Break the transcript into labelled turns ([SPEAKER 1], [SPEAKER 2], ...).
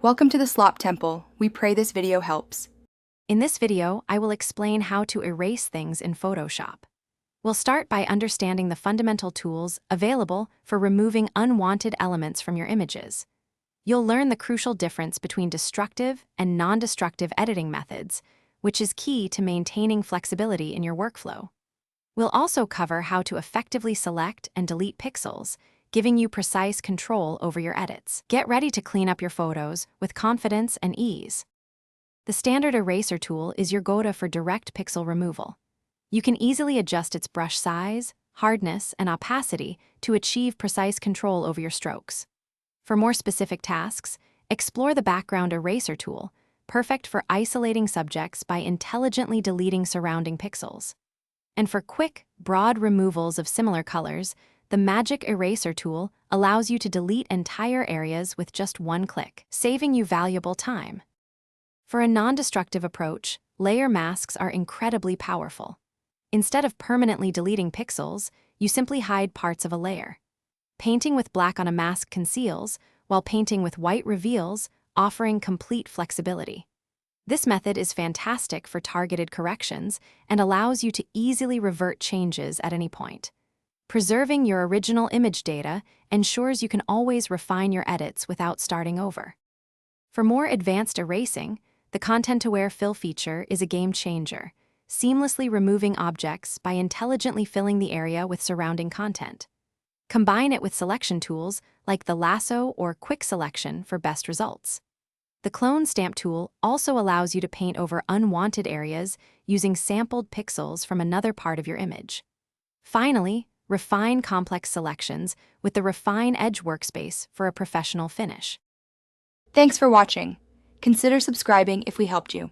[SPEAKER 1] Welcome to the Slop Temple. We pray this video helps.
[SPEAKER 2] In this video, I will explain how to erase things in Photoshop. We'll start by understanding the fundamental tools available for removing unwanted elements from your images. You'll learn the crucial difference between destructive and non-destructive editing methods, which is key to maintaining flexibility in your workflow. We'll also cover how to effectively select and delete pixels, giving you precise control over your edits. Get ready to clean up your photos with confidence and ease. The standard eraser tool is your go-to for direct pixel removal. You can easily adjust its brush size, hardness, and opacity to achieve precise control over your strokes. For more specific tasks, explore the background eraser tool, perfect for isolating subjects by intelligently deleting surrounding pixels. And for quick, broad removals of similar colors, the Magic Eraser tool allows you to delete entire areas with just one click, saving you valuable time. For a non-destructive approach, layer masks are incredibly powerful. Instead of permanently deleting pixels, you simply hide parts of a layer. Painting with black on a mask conceals, while painting with white reveals, offering complete flexibility. This method is fantastic for targeted corrections and allows you to easily revert changes at any point. Preserving your original image data ensures you can always refine your edits without starting over. For more advanced erasing, the Content-Aware Fill feature is a game changer, seamlessly removing objects by intelligently filling the area with surrounding content. Combine it with selection tools like the Lasso or Quick Selection for best results. The Clone Stamp tool also allows you to paint over unwanted areas using sampled pixels from another part of your image. Finally, refine complex selections with the Refine Edge workspace for a professional finish.
[SPEAKER 1] Thanks for watching. Consider subscribing if we helped you.